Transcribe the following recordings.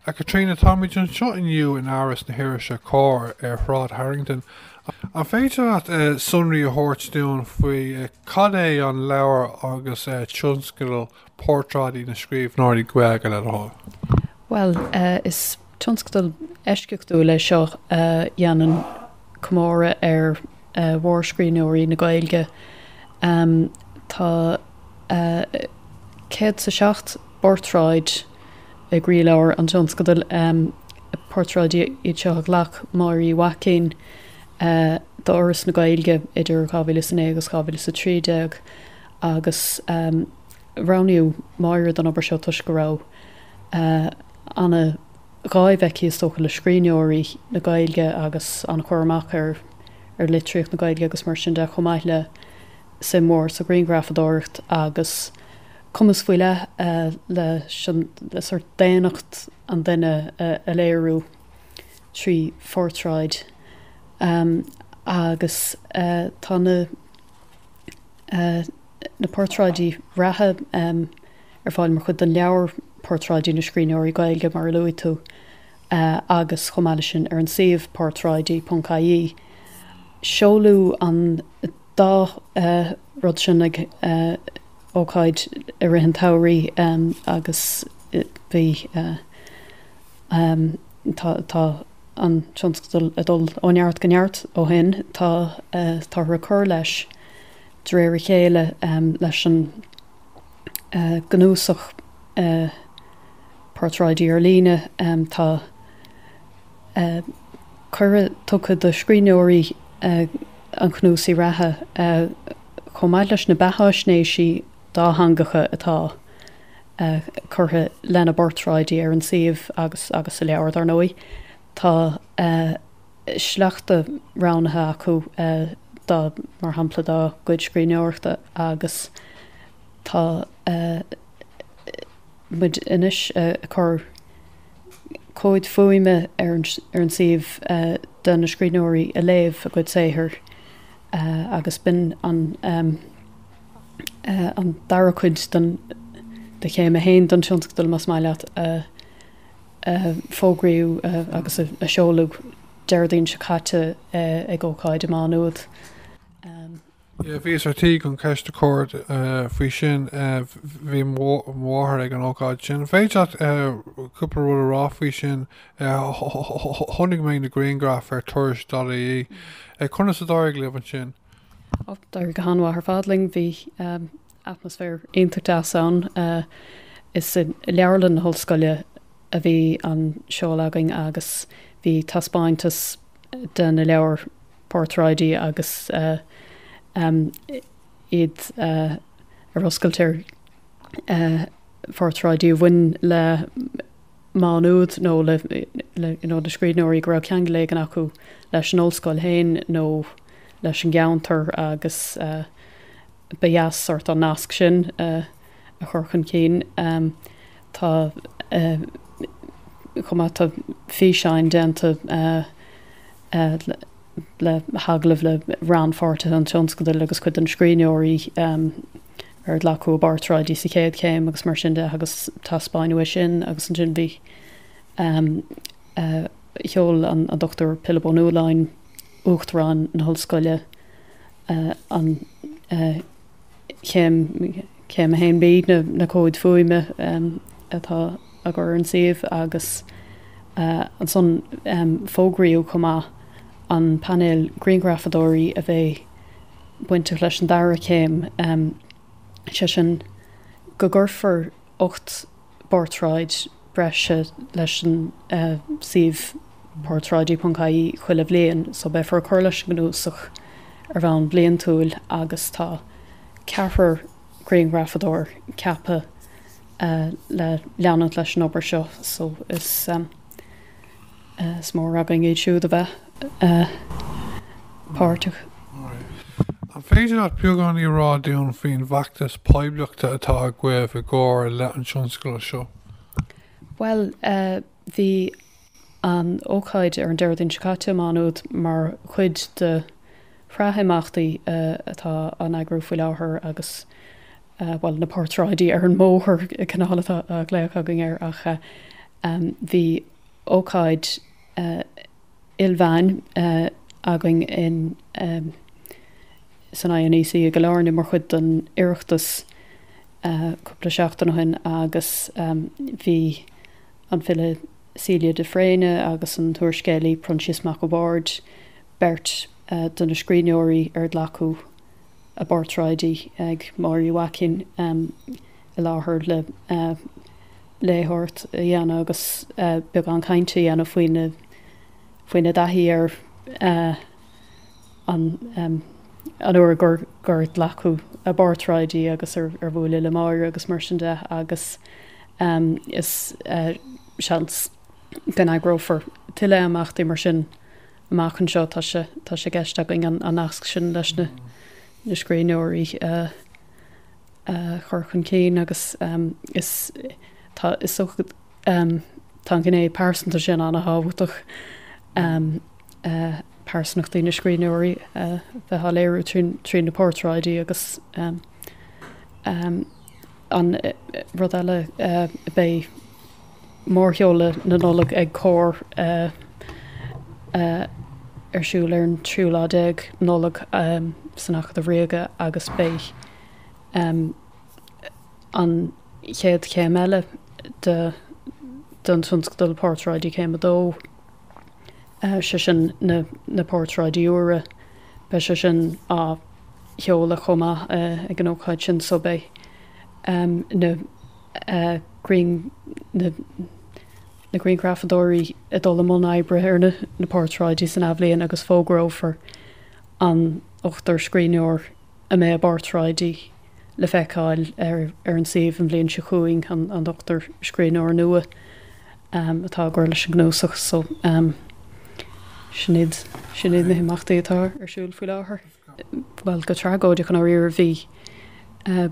A Katrina Tommy John shot in you in Aris na Hirisha Core Rod Harrington. An féidir at sunraí a thuirt dún faoi cad é an leabhar agus tionscail pórtrádaí na scríbhneoirí gaeilge le dá. Well, is tionscail eisceachú le seo dhéanann comóra ar mhórscríbhneoirí na gaeilge. Tá céad sa seacht portráid a grí leabhar an tionscail portráid iad seo ghlach Máirí Joaquin dá oras na gaeilge idir 2009 agus 2013 agus raniú Máire don obair seo tuis go rá anna gáibheici is tócha le scríbhneoirí na gaeilge agus an chuirmach ar litríocht na gaeilge agus mar sin de chomaithe sa mór sa Greengrafadóireacht agus cumas fuile le sort déanacht an duine a léirú trí fortráid agus tá na portráidí rathe ar fáil mar chud den leabhar portráidí na scríbhneoirí gaeilge mar luí tú agus chomáile sin ar an saomh portráidí.caí seolú an dá rud sin ag ócáid a rihan thabhairí agus bhí tá an tionscail adul óneart gneart ó hin tá recur leis dréir chéile leis an gnúsach portráidí ar líne tá cura tucha do scríbhneoirí an cnúsaí rathe chomáid leis na beáisnéisí dá hangacha atá curtha lena portráidí ar an saomh agus a leabhar ar nói. Tá sleachta ránathe acu dá mar hampla dá gcuid scríbhneoireachta agus tá muid inis chur cóid fuaime ar an saomh den na scríbhneoirí a léamh a gcuid saothar agus bin an dara chuid den de chéim a héin don tionscail mas maileat fógraíú agus a seolú deirdaoin se chatte ag ócáid amánúd. Bhís artí gon ceiste cord faoi sin bhí mháthair ag an ócáid sin. Féidir cúpla rud ará faoi sin tháinig mé na Greengraf ar tuairis.ie chuna sa dáir léamh sin. Dar go hanmha ar fadling bhí atmosfér intachtach an is leabharlann na hOllscoile a bhí an seolágaing agus bhí taspáintas den na leabhar portráidí agus iad a roscailtear portráidí bhain le máúd nó le na scríbhneoirí go raibh ceangaigh an acu leis an ollscoil héin nó leis an geantar agus beas sort an nasc sin a churchan cín tá chumata físeáin déanta le haglah le ranforte an tionscail agus chud an scríbhneoirí ar lecu bartráidí sa chéad céim agus mar sin de agus taspáinú sin agus an sin bhí cheol an Dr. Philip O'Neill uachtarán na hOllscoile an céim a héin bíd na cóid fuaime atá a gur an saomh agus an son fógraíú chumá an panel Greengrafadóirí a bheith buinte leis an dara céim sé sin go gurfar 8 portráid breise leis an saomh portráidí.caí chuile bbliain so bheith for chuir leis gnúsach ar bhean bliain túil agus tá ceafar Greengrafadóir ceappa le leanant leis an obair seo so is mór againn iad siúd a bheith páirteach. An féidir at beagán í rá dún faoin bhaachtas poibleachta atá a gcuibh i gcóir le an tionscail seo. Well, bhí an ócáid ar an deirdaoin sicáte amánúd mar chuid de chrathimachtaí atá an agrú faoi láthair agus well na portráidí ar an móthir canálata a gléach agin ar ach Bhí ócáid ilbhain againn in san INEC go leirne mar chud an iireachtas cúpla seachtain hin agus bhí an file Celia de Fréine agus an tuairiscéalaí Prionsis Mac Bard bert donna scríneoirí ar dlacu a bartráidí ag Máirí Joaquin i láthair le léthirt a dhéanamh agus beag an cainte dhéanamh faoine daithí ar an uair gur dlacu a bartráidí agus ar bhfuil le máir agus mar sin de agus is seans gan agrófar tuile amachtaí mar sin amachchan seo tá sé gceist againn an nasc sin leis na scríneoirí chur chun céin agus is so tá gné pásanta sin anna hábhaach pásnachtaí na scríneoirí bheit léirú trí na pórtráidí agus an rud eile bé mórtheola na nollag ag cór arsúil ar an trúládeag nollag sanach a bhréige agus bé an chéad céim eile don tunscadal pórtráidí céim dó se sin na pórtráidí uaire be se sin á cheola chuma ag an ócáid sin so bé na Greencraftadóirí a dul món ebre ar na pórtráidí san abhlíonn agus fógrófar an 8tar scríneoir a mé bartráidí le feiceáil ar an saomh an bblion se chuing an 8tar scríneoir nua atá gur leis an gnósach so sinad na himachtaí atá arsúil faoi láthair. Well go tragóide chun áíar bhí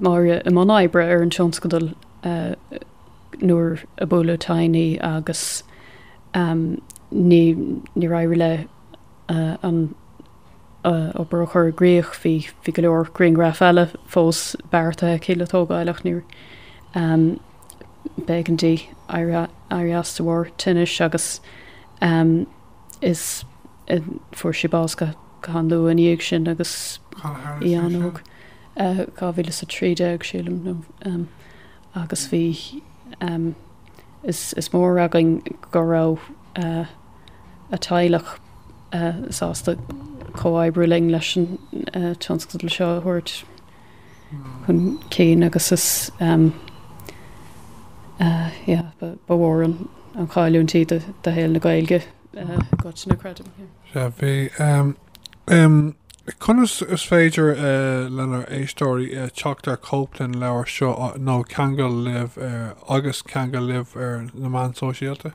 mar i món ebre ar an tionscadal nuair a bula taine agus ní raibh le an opair chur gréoch hí go leor Greengraf eile fós bearta céiletógáileach níor begantí ariastahar tunis agus is fuair sibáca canú an íag sin agus íanóg cá bhíle sa trídeag sílam nó agus bhí is mór againn go rá a tailech sásta comhaibreling leis an tionscadal seo thuirt chun céin agus is bhór an cháiliúntí de héal na gailge got na credim. Bhí Conas is féidir lenar éistóirí teachtar cóplainn leabhar seo nó ceangal libh agus ceangal libh ar na man sóisialta?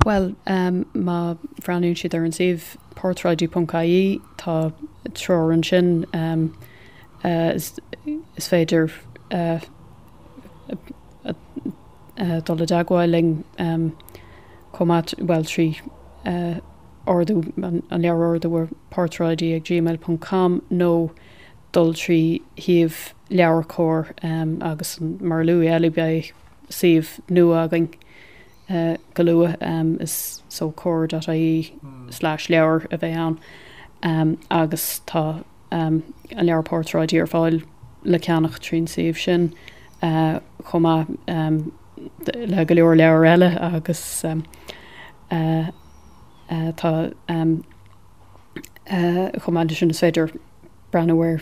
Well, má bhreanún siad ar an saomh portráidí.caí tá tror an sin is féidir dul a dagháiling comát well trí orú an leabhar orú portráidí ag gmail.com nó dul trí híomh leabhar cór agus mar luú eile be saomh nua againn go luath is so cór.ie/leabhar a bheith an agus tá an leabhar portráidí ar fáil le ceannach trín saomh sin chumá le go leor leabhar eile agus tá chumáidir sin is féidir breanahar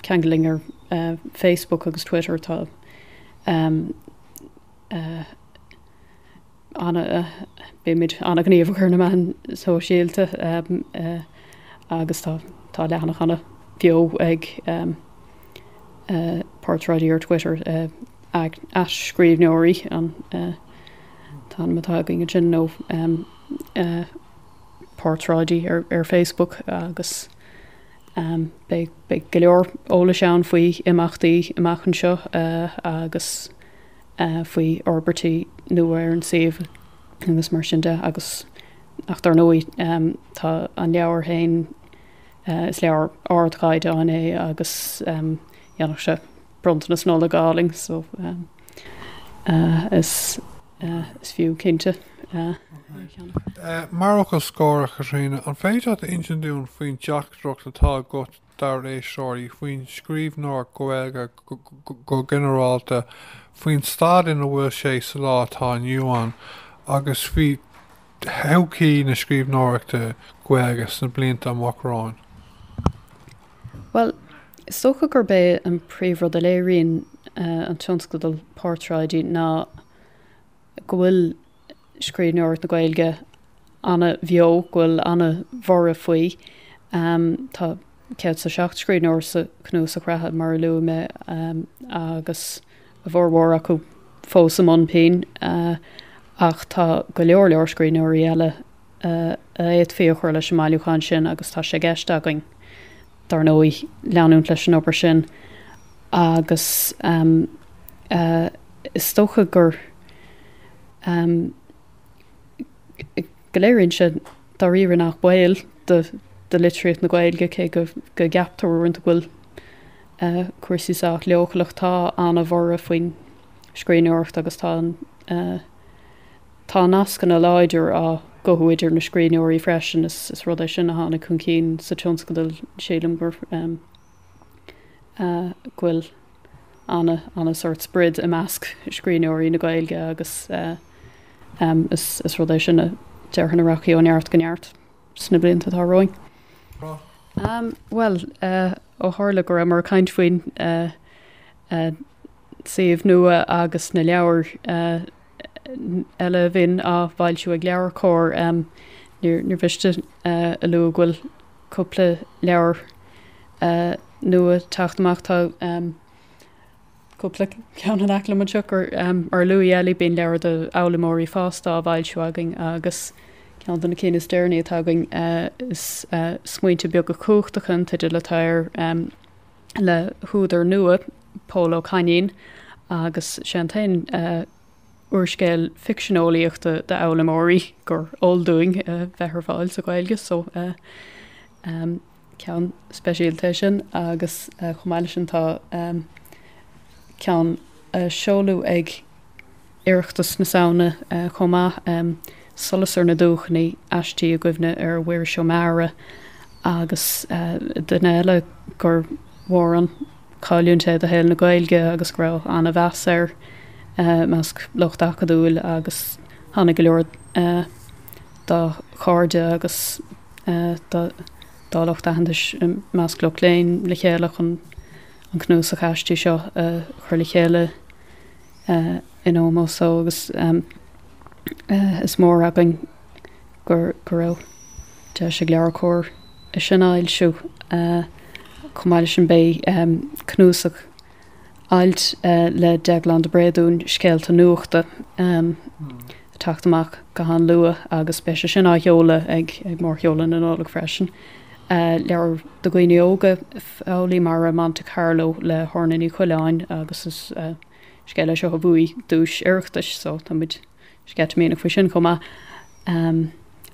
ceangaling ar Facebook agus Twitter tá béimiid anna gníomh chur na man sóisialta agus tá lehanana chana bio ag portráidí ar Twitter ag scríbneoirí an tá matá going sin nó portráidí ar Facebook agus be go leor óla seán faoi imachtaí imachchan seo agus faoi orbertí nua ar an saomh agus mar sin de agus achtar nóí tá an leabhar hain is leabhar ardchaid an é agus dhéanach se bronta na snola gáling so is is fiú cinnte. Marachas scóra Katrina an féidir a intin dún faoin teachdracht atá got dar éis seoirí faoin scríbhneoir gohfuilge go generalta faoin stad ina bhfuil sé sa lá atá nniuán agus fhí hecí na scríbhneoireachta gohfuilge na blianta amachráin. Well, socha gur bé an príomhrad a léiríonn an tionscadal pórtráidí ná gohfuil scríbhneoirt na Gaeilge anna bheo gohfuil anna mhora faoi. Tá cead sa 7 scríbhneoir sa cnús a cratha mar luú me agus a bhórmhór acu fós am anpéin ach tá go leor scríbhneoirí eile éiad fío chuir leis máiliúcháin sin agus tá sé gceist againn dar nóí leanúnt leis an opair sin agus is tócha gur go léironn se dar riomh nach bhil de litríocht na Gaeilge cé go gaptarúint bhfuil cuasaíach leochlachtá anna bhora faoin scríbhneoireacht agus tá nascan a láidir a gohuiidir na scríbhneoirí freisin is rud é sin a hána chun cín sa tionscadal sílim gur ghuiil anna sort sprid a measc scríbhneoirí na Gaeilge agus is rud é sin a dearchan arachaí ó neart go neart sna blianta tá roing. Well, ó tharla gur mar caint faoin saomh nua agus na leabhar eile bhín á bhailsiú ag leabhar cór níor bhiste a luú ghfuil cúpla leabhar nua teachtamach tá cúpla ceanna aclamanseach ar luí eile bíon leabhar de álamóirí fásta á bhailsiú againn agus cean na cínas deirní atágainn is smuointe beag go cúchtachan teidir le tair le húdar nua Pólo Cainin agus seantain uorscéil fictionolaíochta de álamóirí gur oldúing bheithar fáil sa Gaeilge so cean speisialta sin agus chomáile sin tá cean seolú ag iireachtas na saona chomá solasar na dúchaní aistí a goibhne ar bhuiir seomara agus den eile gur mhór an cáiliúnte a héil na Gaeilge agus grá anna bheasar measc locht acadúil agus hána go leor dá cháde agus dá locht ahantais measc loch léin le chéalach an cnús a chaistí seo chuir le chéile in ómó so agus is mór againn gur rá de sé leabhar cór i sin ailsiú cumáile sin bé cnúsach ailt le deaglan de bréadún scéalta nuachta taachtamach go han lua agus spéise sin á heola ag mór heolan an álaigh freisin. Leabhar do gcuoine óga fálaí mar a Monte Carlo le thornaí chuileáin agus is scéile seo a bhuaí dúis iireachtais so tá muid scetamína faoi sin comma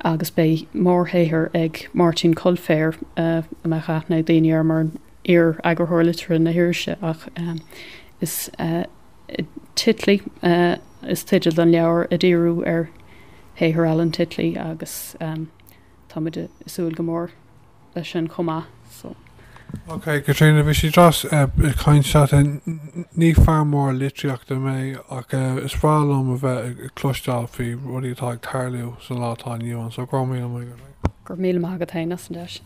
agus bé mórthaíthir ag Martin Colfair a me chaithna daoine ar mar ar agurthir litre na hiirse ach is titlaí is tiidir an leabhar a ddíriú ar héithir Alan titlaí agus tá muid isúil go mór leis sin comá so. Ok, Katrina, bhí si dras cainteachta ní fear mór litríochta mé ach is bhrálam a bheith clúisteáil faoi rudí atá ag tarliú san látá nniuán, so gur míle gur míle agad taine san deis.